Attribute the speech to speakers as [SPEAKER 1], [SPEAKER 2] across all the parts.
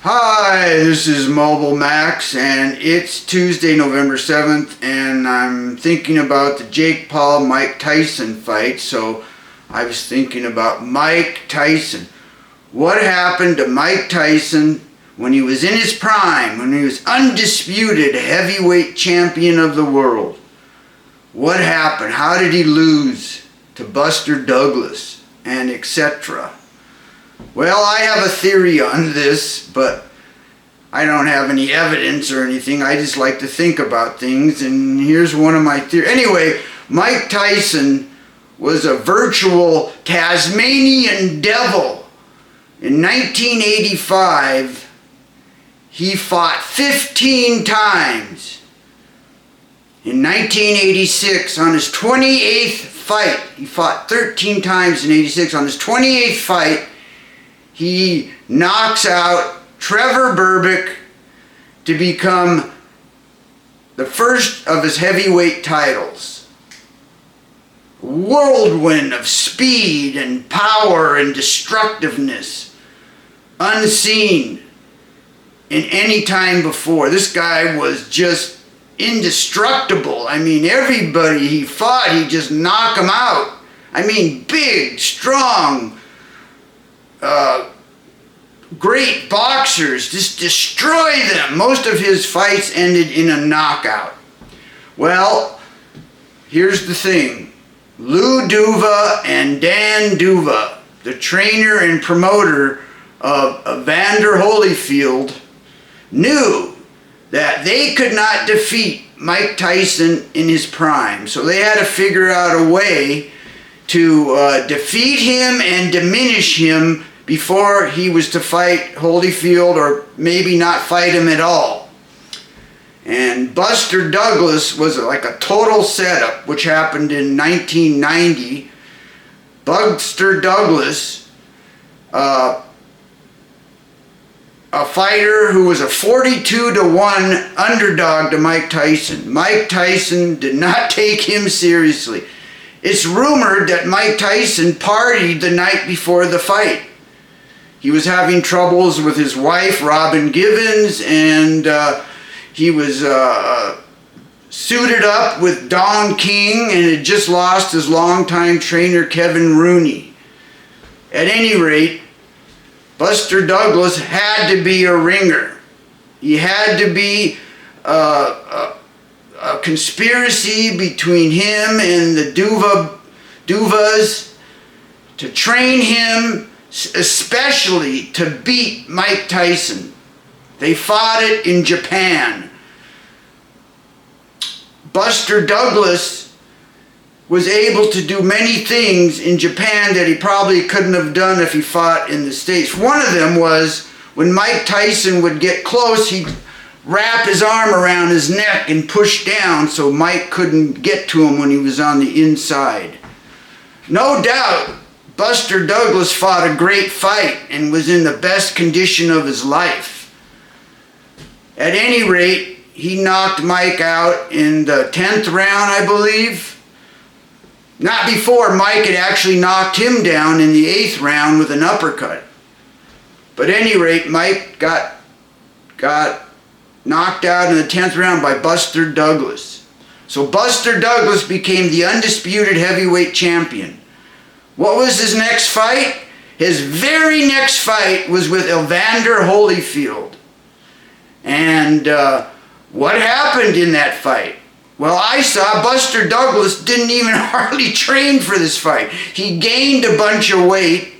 [SPEAKER 1] Hi, this is Mobile Max, and it's Tuesday, November 7th, and I'm thinking about the Jake Paul Mike Tyson fight. So I was thinking about Mike Tyson. What happened to Mike Tyson when he was in his prime, when he was undisputed heavyweight champion of the world? What happened? How did he lose to Buster Douglas and etc.? Well, I have a theory on this, but I don't have any evidence or anything. I just like to think about things, and here's one of my theories. Anyway, Mike Tyson was a virtual Tasmanian devil. In 1985, he fought 15 times. In 1986, on his 28th fight, he fought 13 times in 86. On his 28th fight, he knocks out Trevor Berbick to become the first of his heavyweight titles. Whirlwind of speed and power and destructiveness, unseen in any time before. This guy was just indestructible. I mean, everybody he fought, he'd just knock them out. I mean, big, strong, great boxers, just destroy them. Most of his fights ended in a knockout. Well, here's the thing. Lou Duva and Dan Duva, the trainer and promoter of Evander Holyfield, knew that they could not defeat Mike Tyson in his prime. So they had to figure out a way to defeat him and diminish him before he was to fight Holyfield, or maybe not fight him at all. And Buster Douglas was like a total setup, which happened in 1990. Buster Douglas, a fighter who was a 42-1 underdog to Mike Tyson. Mike Tyson did not take him seriously. It's rumored that Mike Tyson partied the night before the fight. He was having troubles with his wife, Robin Givens, and he was suited up with Don King and had just lost his longtime trainer, Kevin Rooney. At any rate, Buster Douglas had to be a ringer. He had to be a conspiracy between him and the Duvas to train him, especially to beat Mike Tyson. They fought it in Japan. Buster Douglas was able to do many things in Japan that he probably couldn't have done if he fought in the States. One of them was when Mike Tyson would get close, he'd wrap his arm around his neck and push down so Mike couldn't get to him when he was on the inside. No doubt, Buster Douglas fought a great fight and was in the best condition of his life. At any rate, he knocked Mike out in the 10th round, I believe. Not before Mike had actually knocked him down in the 8th round with an uppercut. But at any rate, Mike got knocked out in the 10th round by Buster Douglas. So Buster Douglas became the undisputed heavyweight champion. What was his next fight? His very next fight was with Evander Holyfield. And what happened in that fight? Well, I saw Buster Douglas didn't even hardly train for this fight. He gained a bunch of weight.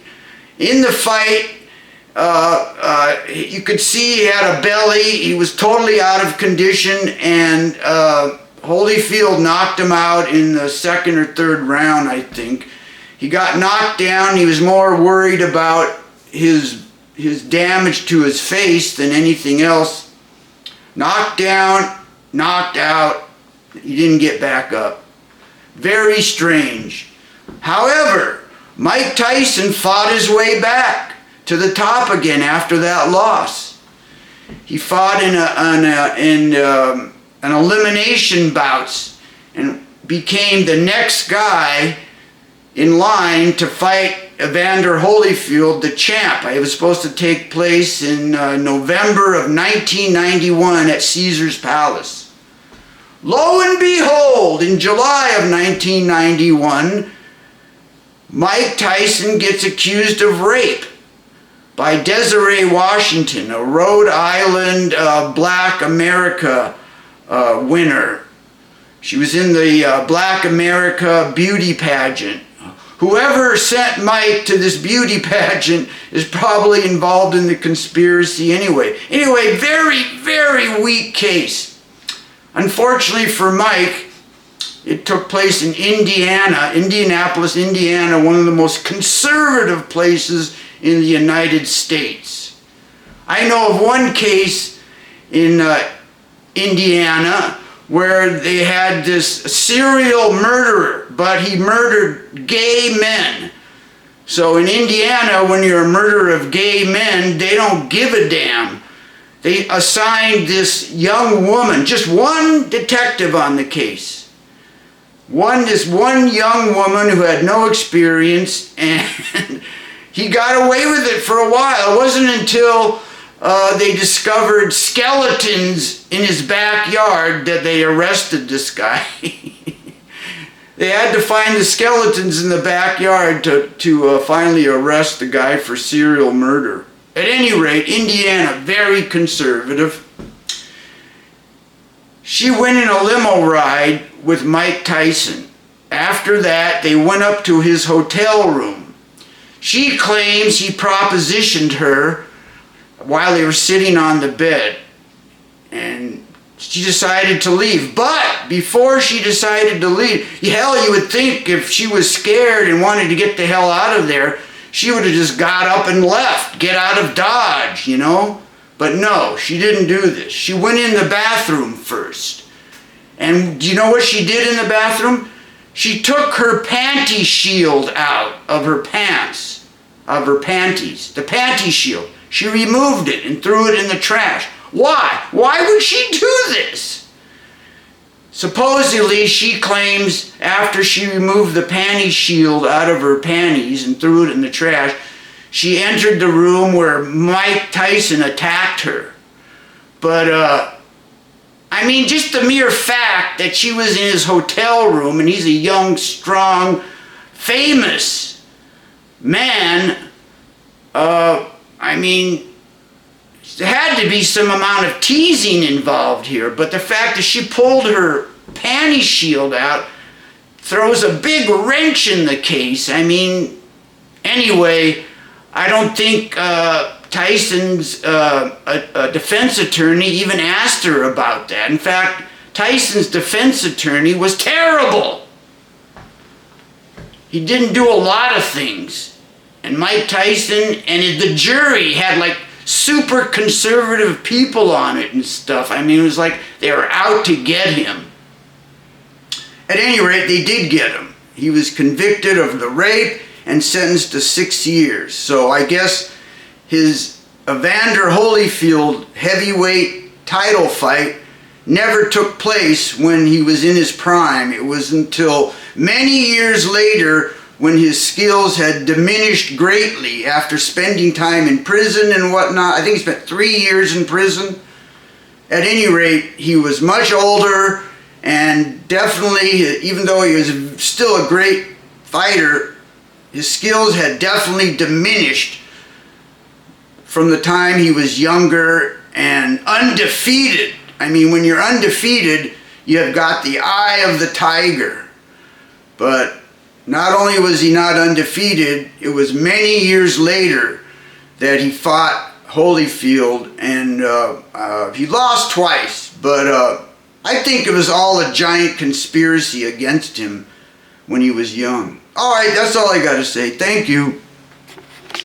[SPEAKER 1] In the fight, you could see he had a belly. He was totally out of condition, and Holyfield knocked him out in the 2nd or 3rd round, I think. He got knocked down. He was more worried about his damage to his face than anything else. Knocked down, knocked out. He didn't get back up. Very strange. However, Mike Tyson fought his way back to the top again after that loss. He fought in an elimination bouts and became the next guy in line to fight Evander Holyfield, the champ. It was supposed to take place in November of 1991 at Caesar's Palace. Lo and behold, in July of 1991, Mike Tyson gets accused of rape by Desiree Washington, a Rhode Island Black America winner. She was in the Black America beauty pageant. Whoever sent Mike to this beauty pageant is probably involved in the conspiracy anyway. Anyway, very, very weak case. Unfortunately for Mike, it took place in Indianapolis, Indiana, one of the most conservative places in the United States. I know of one case in Indiana where they had this serial murderer, but he murdered gay men. So in Indiana, when you're a murderer of gay men, they don't give a damn. They assigned this young woman, just one detective on the case. This one young woman who had no experience, and he got away with it for a while. It wasn't until they discovered skeletons in his backyard that they arrested this guy. They had to find the skeletons in the backyard to finally arrest the guy for serial murder. At any rate, Indiana, very conservative. She went in a limo ride with Mike Tyson. After that, they went up to his hotel room. She claims he propositioned her while they were sitting on the bed, and she decided to leave. But before she decided to leave, hell, you would think if she was scared and wanted to get the hell out of there, she would have just got up and left, get out of Dodge, you know. But no, she didn't do this. She went in the bathroom first. And do you know what she did in the bathroom? She took her panty shield out of her pants, of her panties, the panty shield. She removed it and threw it in the trash. Why? Why would she do this? Supposedly, she claims after she removed the panty shield out of her panties and threw it in the trash, she entered the room where Mike Tyson attacked her. But, I mean, just the mere fact that she was in his hotel room and he's a young, strong, famous man, I mean, there had to be some amount of teasing involved here, but the fact that she pulled her panty shield out throws a big wrench in the case. I mean, anyway, I don't think Tyson's a defense attorney even asked her about that. In fact, Tyson's defense attorney was terrible. He didn't do a lot of things. And Mike Tyson and the jury had like super conservative people on it and stuff. I mean, it was like they were out to get him. At any rate, they did get him. He was convicted of the rape and sentenced to 6 years. So I guess his Evander Holyfield heavyweight title fight never took place when he was in his prime. It was until many years later when his skills had diminished greatly after spending time in prison and whatnot. I think he spent 3 years in prison. At any rate, he was much older, and definitely, even though he was still a great fighter, his skills had definitely diminished from the time he was younger and undefeated. I mean, when you're undefeated, you have got the eye of the tiger. But not only was he not undefeated, it was many years later that he fought Holyfield, and he lost twice, but I think it was all a giant conspiracy against him when he was young. All right, that's all I got to say. Thank you.